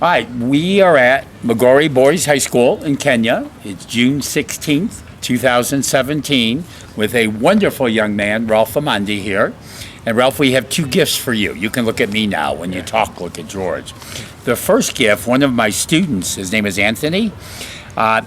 All right, we are at Migori Boys High School in Kenya. It's June 16th, 2017, with a wonderful young man, Ralph Omondi, here. And Ralph, we have two gifts for you. You can look at me now. When you talk, look at George. The first gift, one of my students, his name is Anthony,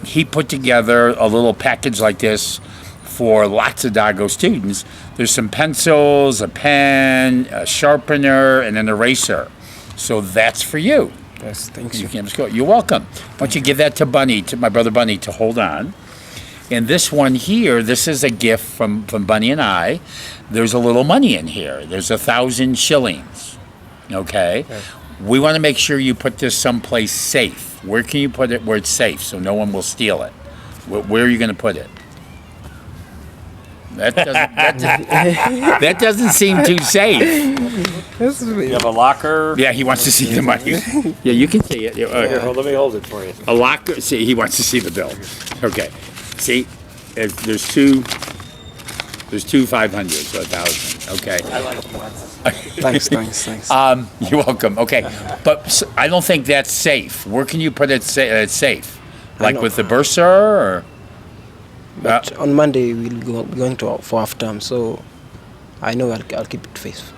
he put together a little package like this for lots of Dago students. There's some pencils, a pen, a sharpener, and an eraser. So that's for you. Yes, thanks. You're welcome. Why don't you give that to Bunny, to my brother Bunny, to hold on. And this one here, this is a gift from Bunny and I. There's a little money in here. There's 1,000 shillings. Okay? We want to make sure you put this someplace safe. Where can you put it where it's safe so no one will steal it? Where are you going to put it? That doesn't seem too safe. You have a locker? Yeah, he wants to see the money. Yeah, you can see it. Here, let me hold it for you. A locker. See, he wants to see the bill. Okay. See, there's two 500s, so 1,000. Okay. I like Thanks. You're welcome. Okay, but I don't think that's safe. Where can you put it safe? Like with the bursar, or? But on Monday we'll be going for half term, so I know I'll keep it safe.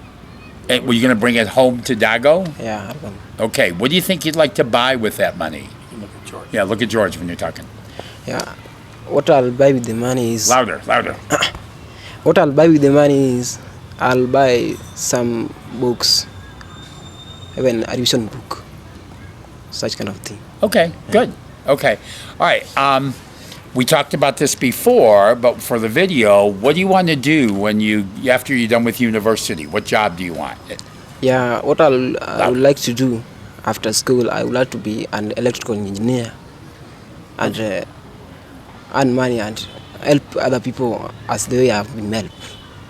And were you going to bring it home to Dago? Yeah, I'll come. Okay. What do you think you'd like to buy with that money? Look at George. Yeah, look at George when you're talking. Yeah, what I'll buy with the money is Louder. what I'll buy with the money is I'll buy some books, even a revision book, such kind of thing. Okay, good. Okay. All right. We talked about this before, but for the video, what do you want to do after you're done with university? What job do you want? Yeah, what I would like to do after school, I would like to be an electrical engineer and earn money and help other people as the way I've been helped.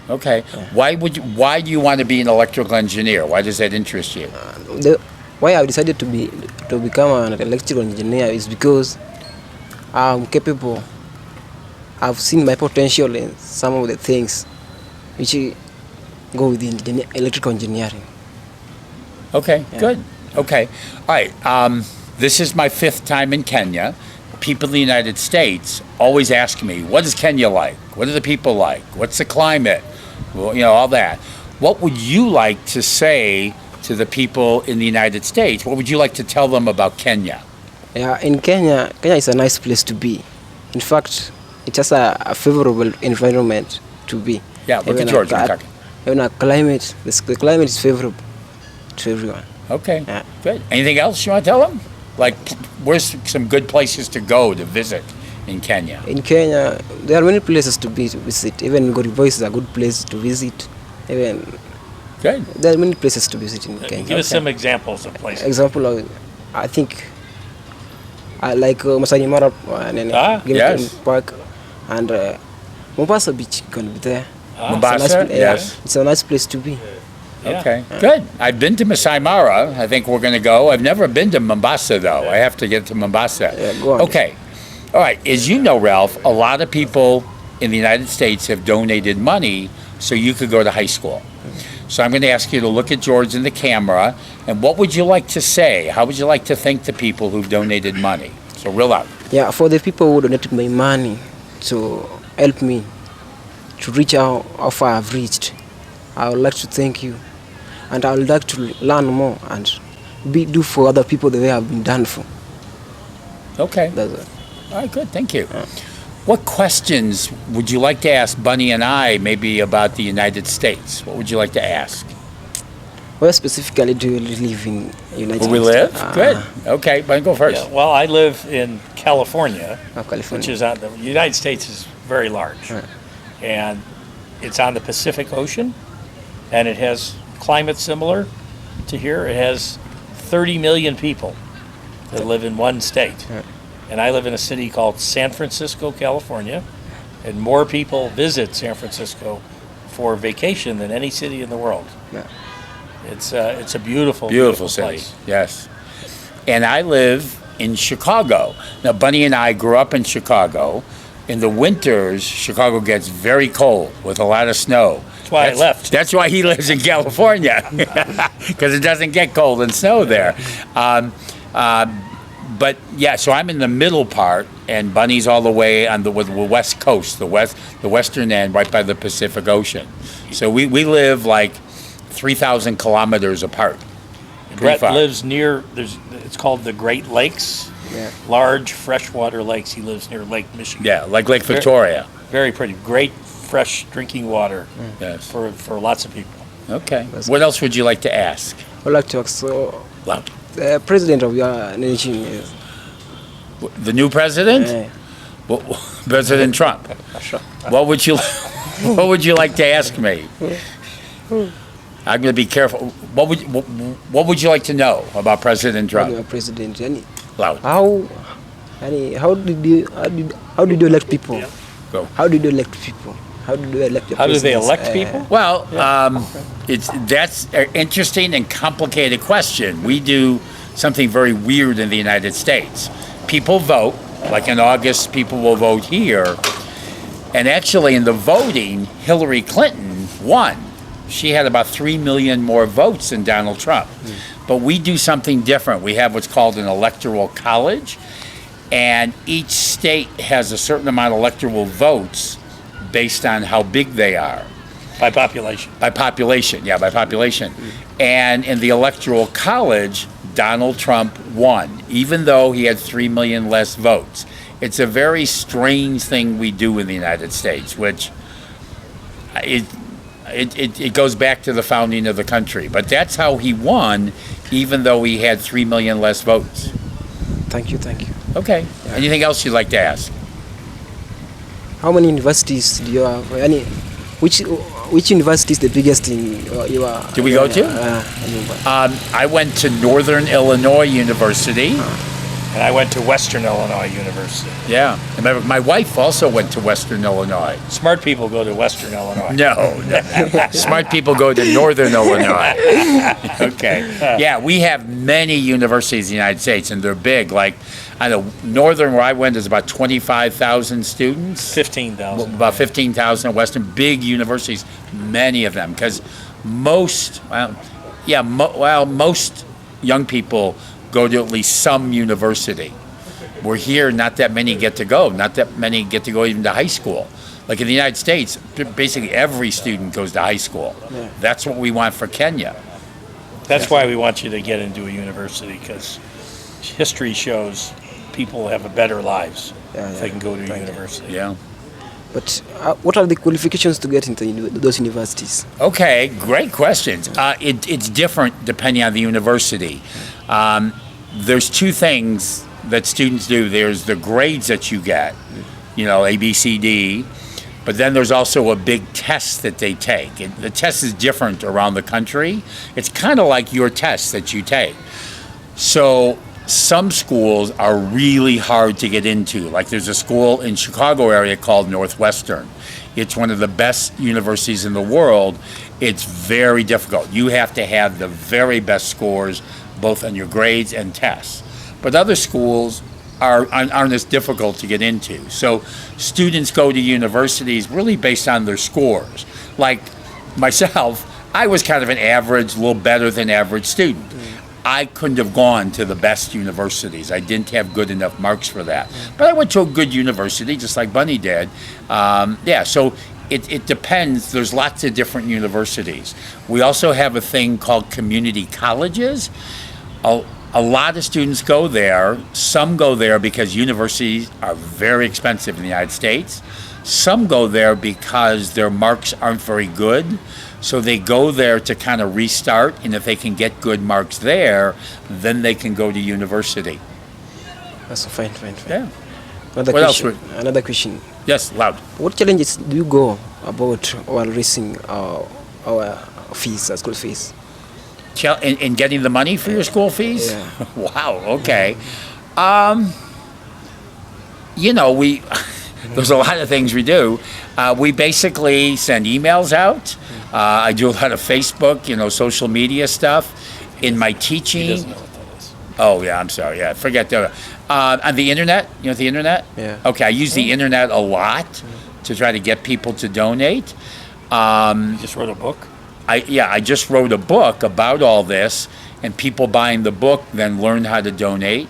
Okay. Yeah. Why do you want to be an electrical engineer? Why does that interest you? Why I decided to become an electrical engineer is because I'm capable. I've seen my potential in some of the things which go with electrical engineering. Okay, yeah. Good. Okay. All right. This is my 5th time in Kenya. People in the United States always ask me, what is Kenya like? What are the people like? What's the climate? Well, all that. What would you like to say to the people in the United States? What would you like to tell them about Kenya? Yeah, in Kenya is a nice place to be. In fact, it's just a favorable environment to be. Yeah, look at George. Even the climate is favorable to everyone. Okay, yeah. Good. Anything else you want to tell them? Like, where's some good places to go to visit in Kenya? In Kenya, there are many places to visit. Even Migori Boys is a good place to visit. Even good. There are many places to visit in Kenya. Give us some examples of places. I think I like Masai Mara and yes. Park and Mombasa Beach can be there. Mombasa, yes. It's a nice place to be. Yeah. Okay, good. I've been to Masai Mara. I think we're going to go. I've never been to Mombasa, though. I have to get to Mombasa. Yeah, go on. Okay. All right. As you know, Ralph, a lot of people in the United States have donated money so you could go to high school. So I'm going to ask you to look at George in the camera, and what would you like to say? How would you like to thank the people who've donated money? So real out. Yeah, for the people who donated my money to help me to reach how far I've reached, I would like to thank you. And I would like to learn more and do for other people the way I've been done for. Okay. That's it. All right, good. Thank you. What questions would you like to ask Bunny and I maybe about the United States? What would you like to ask? Where specifically do you live in United States? Where we live? Good. Okay, Bunny, go first. Yeah, well, I live in California, California, which is the United States is very large. And it's on the Pacific Ocean, and it has climate similar to here. It has 30 million people that live in one state. And I live in a city called San Francisco, California, and more people visit San Francisco for vacation than any city in the world. It's a beautiful city. place. Yes. And I live in Chicago. Now, Bunny and I grew up in Chicago. In the winters, Chicago gets very cold with a lot of snow. That's why I left. That's why he lives in California, because it doesn't get cold and snow there. But yeah, so I'm in the middle part, and Bunny's all the way on the west coast, the western end, right by the Pacific Ocean. So we live like 3,000 kilometers apart. Brett far. lives near, it's called the Great Lakes, Yeah. large freshwater lakes. He lives near Lake Michigan. Yeah, like Lake Victoria. Very pretty. Great fresh drinking water Yes. for lots of people. Okay. What else would you like to ask? I'd like to ask, so Loud. the president of your nation is The new president? Well, President Trump. What would you What would you like to ask me? I'm going to be careful. What would you like to know about President your Trump? president. Yani, Loud. how did you elect people? Go. How did you elect people? How did you elect the How do they presidents? elect people? Well, that's an interesting and complicated question. We do something very weird in the United States. People vote, like in August, people will vote here. And actually, in the voting, Hillary Clinton won. She had about 3 million more votes than Donald Trump. But we do something different. We have what's called an electoral college, and each state has a certain amount of electoral votes based on how big they are. By population. By population, yeah, by population. And in the electoral college, Donald Trump won, even though he had 3 million less votes. It's a very strange thing we do in the United States, which it goes back to the founding of the country. But that's how he won, even though he had 3 million less votes. Thank you. Okay. Anything else you'd like to ask? How many universities do you have? Yani, which university is the biggest in your? Did we go to? I went to Northern Illinois University. And I went to Western Illinois University. Yeah. And my wife also went to Western Illinois. Smart people go to Western Illinois. No. Smart people go to Northern Illinois. Okay. Yeah, we have many universities in the United States, and they're big. Like, I know Northern, where I went, is about 25,000 students. 15,000. About 15,000 at Western. Big universities, many of them, because most young people go to at least some university. We're here, not that many get to go. Not that many get to go even to high school. Like in the United States, basically every student goes to high school. Yeah. That's what we want for Kenya. That's why we want you to get into a university, because history shows people have a better lives if they can go to a university. Yeah. But what are the qualifications to get into those universities? Okay, great questions. It's different depending on the university. There's two things that students do. There's the grades that you get, A, B, C, D, but then there's also a big test that they take. The test is different around the country. It's kind of like your test that you take. So some schools are really hard to get into. Like there's a school in Chicago area called Northwestern. It's one of the best universities in the world. It's very difficult. You have to have the very best scores, both on your grades and tests. But other schools aren't as difficult to get into. So students go to universities really based on their scores. Like myself, I was kind of an average, a little better than average student. I couldn't have gone to the best universities. I didn't have good enough marks for that. But I went to a good university, just like Bunny did. So it depends. There's lots of different universities. We also have a thing called community colleges. A lot of students go there. Some go there because universities are very expensive in the United States. Some go there because their marks aren't very good. So they go there to kind of restart, and if they can get good marks there, then they can go to university. That's fine. Yeah. Another question. Yes, loud. What challenges do you go about while raising our fees, school fees? In getting the money for your school fees? Yeah. Wow, okay. There's a lot of things we do. We basically send emails out. I do a lot of Facebook, social media stuff. In my teaching. He doesn't know what that is. Oh, yeah, I'm sorry. Yeah, forget that. On the internet, the internet? Yeah. Okay, I use the internet a lot to try to get people to donate. You just wrote a book? I just wrote a book about all this. and people buying the book then learn how to donate.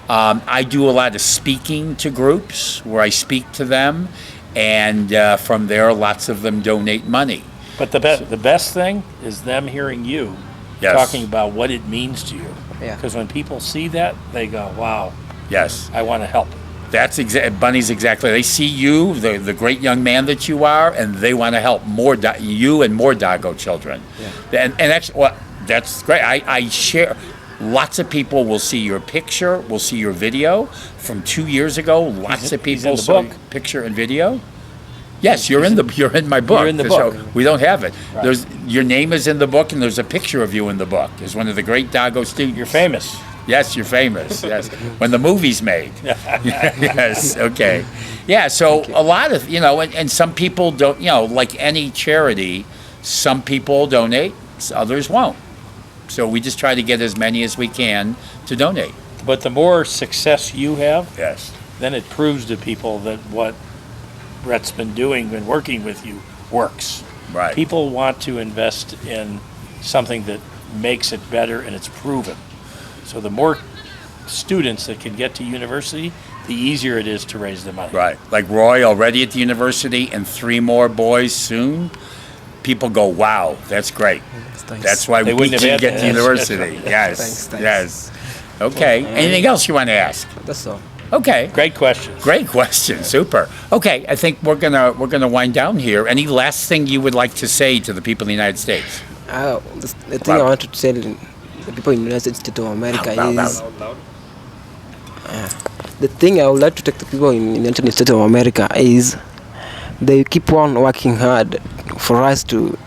I do a lot of speaking to groups where I speak to them, and from there, lots of them donate money. But the best thing is them hearing you Yes. talking about what it means to you. Yeah. Because when people see that, they go, wow, Yes. I want to help. That's Bunny's exactly. They see you, the great young man that you are, and they want to help you and more Dago children. Yeah. And actually, well, that's great. I share. Lots of people will see your picture, will see your video from 2 years ago. Lots of He's people in the saw book. your picture and video. Yes, you're in my book. You're in the So book. we don't have it. Right. There's your name is in the book, and there's a picture of you in the book. As one of the great Dago students. You're famous. Yes, you're famous. Yes, when the movie's made. Yes. Okay. Yeah. So a lot of and some people don't. Like any charity, some people donate, others won't. So we just try to get as many as we can to donate. But the more success you have, Yes. then it proves to people that what Rhett's been doing and working with you works. Right. People want to invest in something that makes it better and it's proven. So the more students that can get to university, the easier it is to raise the money. Right. Like Roy already at the university, and 3 more boys soon. People go, wow, that's great. Thanks. That's why They we wouldn't can have get had to this. university. Yes. Thanks. Yes. Okay. Anything else you want to ask? That's all. Okay. Great questions. Great question. Super. Okay, I think we're gonna wind down here. Any last thing you would like to say to the people in the United States? The thing I want to tell the people in the United States of America is the thing I would like to take the people in the United States of America is they keep on working hard for us to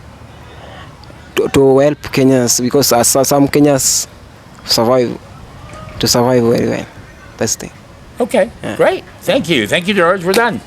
help Kenyans, because some Kenyans survive very well. That's the thing. Okay, great. Thank you. Thank you, George. We're done.